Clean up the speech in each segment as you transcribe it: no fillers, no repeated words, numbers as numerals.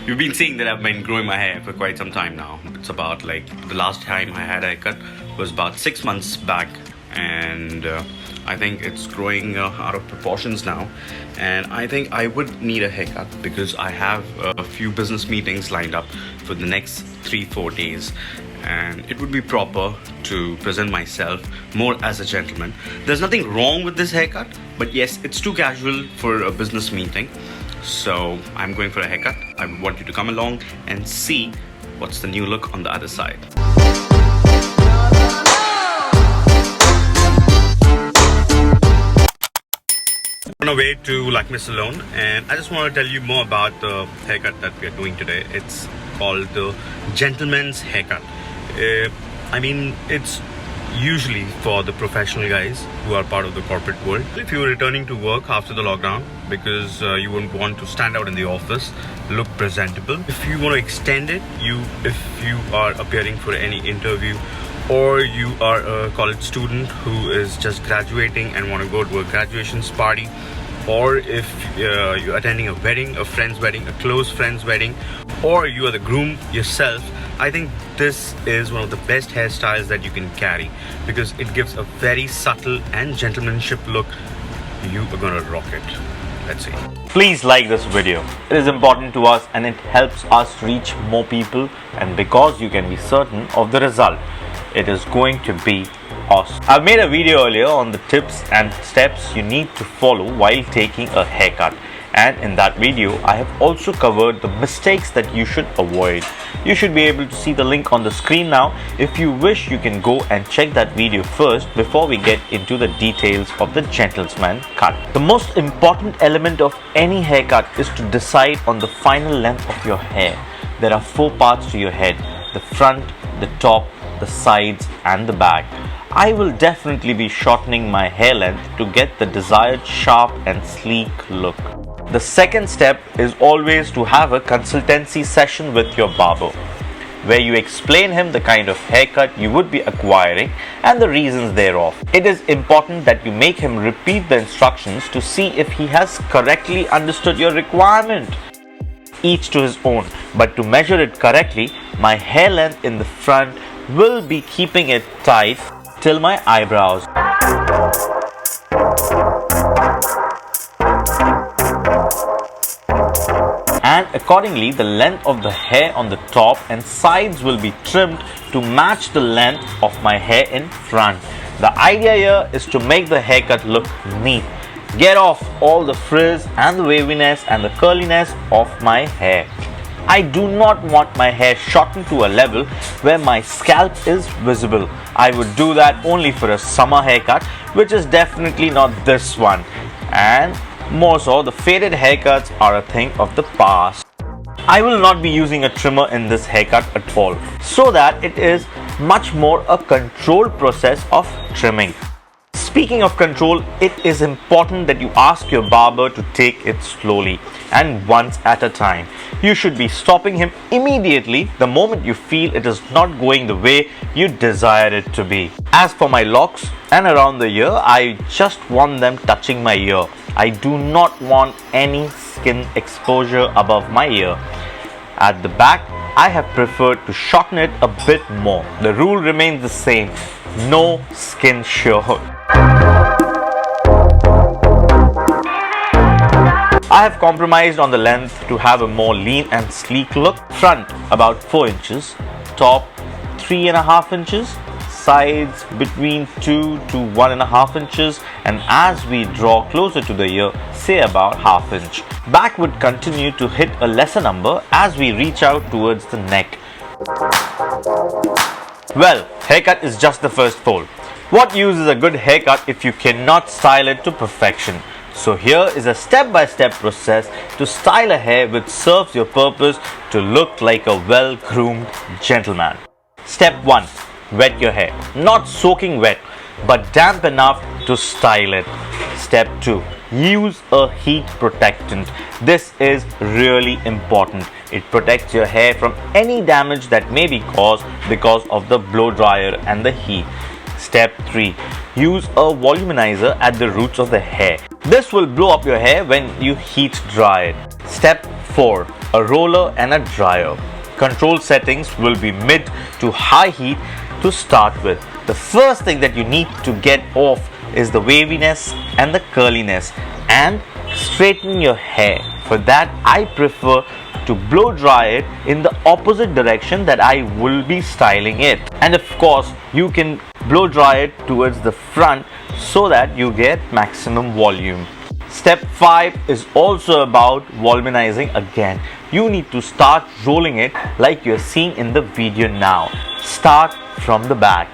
You've been seeing that I've been growing my hair for quite some time now. It's about like the last time I had a haircut was about 6 months back, and I think it's growing out of proportions now. And I think I would need a haircut because I have a few business meetings lined up for the next 3-4 days, and it would be proper to present myself more as a gentleman. There's nothing wrong with this haircut, but yes, it's too casual for a business meeting. So I'm going for a haircut. I want you to come along and see what's the new look on the other side. On our way to Lakme Salon, and I just want to tell you more about the haircut that we are doing today. It's called the gentleman's haircut. I mean, it's usually for the professional guys who are part of the corporate world. If you're returning to work after the lockdown because you wouldn't want to stand out in the office, look presentable. If you want to extend it, if you are appearing for any interview, or you are a college student who is just graduating and want to go to a graduation's party, or if you're attending a wedding, a friend's wedding, a close friend's wedding, or you are the groom yourself, I think this is one of the best hairstyles that you can carry because it gives a very subtle and gentlemanship look. You are gonna rock it. Let's see. Please like this video. It is important to us and it helps us reach more people, and because you can be certain of the result, it is going to be awesome. I've made a video earlier on the tips and steps you need to follow while taking a haircut, and in that video I have also covered the mistakes that you should avoid. You should be able to see the link on the screen now. If you wish, you can go and check that video first before we get into the details of the gentleman cut. The most important element of any haircut is to decide on the final length of your hair. There are 4 parts to your head: the front, the top, the sides and the back. I will definitely be shortening my hair length to get the desired sharp and sleek look. The second step is always to have a consultancy session with your barber, where you explain him the kind of haircut you would be acquiring and the reasons thereof. It is important that you make him repeat the instructions to see if he has correctly understood your requirement. Each to his own, but to measure it correctly, my hair length in the front will be keeping it tight till my eyebrows. And accordingly, the length of the hair on the top and sides will be trimmed to match the length of my hair in front. The idea here is to make the haircut look neat. Get off all the frizz and the waviness and the curliness of my hair. I do not want my hair shortened to a level where my scalp is visible. I would do that only for a summer haircut, which is definitely not this one. And more so, the faded haircuts are a thing of the past. I will not be using a trimmer in this haircut at all, so that it is much more a controlled process of trimming. Speaking of control, it is important that you ask your barber to take it slowly and once at a time. You should be stopping him immediately the moment you feel it is not going the way you desire it to be. As for my locks and around the ear, I just want them touching my ear. I do not want any skin exposure above my ear. At the back, I have preferred to shorten it a bit more. The rule remains the same: no skin show. I have compromised on the length to have a more lean and sleek look. Front about 4 inches, top 3.5 inches, sides between 2 to 1.5 inches, and as we draw closer to the ear, say about ½ inch. Back would continue to hit a lesser number as we reach out towards the neck. Well, haircut is just the first fold. What use is a good haircut if you cannot style it to perfection? So here is a step-by-step process to style a hair which serves your purpose to look like a well-groomed gentleman. Step 1. Wet your hair. Not soaking wet, but damp enough to style it. Step 2. Use a heat protectant. This is really important. It protects your hair from any damage that may be caused because of the blow dryer and the heat. Step 3. Use a voluminizer at the roots of the hair. This will blow up your hair when you heat dry it. Step 4. a roller and a dryer. Control settings will be mid to high heat to start with. The first thing that you need to get off is the waviness and the curliness and straighten your hair. For that, I prefer to blow dry it in the opposite direction that I will be styling it. And of course, you can blow dry it towards the front so that you get maximum volume. Step 5 is also about volumizing again. You need to start rolling it like you're seeing in the video now. Start from the back.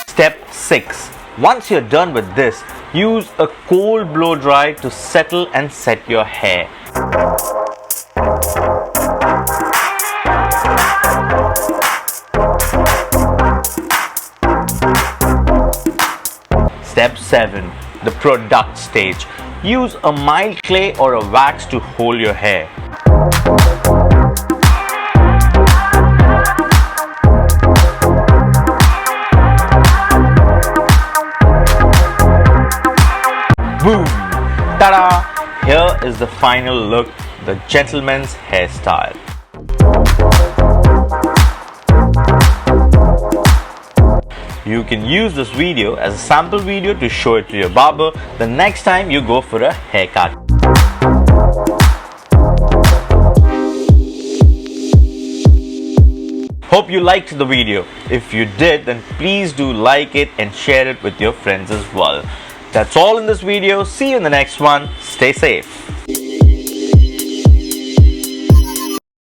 Step 6. Once you're done with this, use a cold blow dry to settle and set your hair. Step 7. The product stage. Use a mild clay or a wax to hold your hair. Boom! Ta-da! Here is the final look, the gentleman's hairstyle. You can use this video as a sample video to show it to your barber the next time you go for a haircut. Hope you liked the video. If you did, then please do like it and share it with your friends as well. That's all in this video. See you in the next one. Stay safe.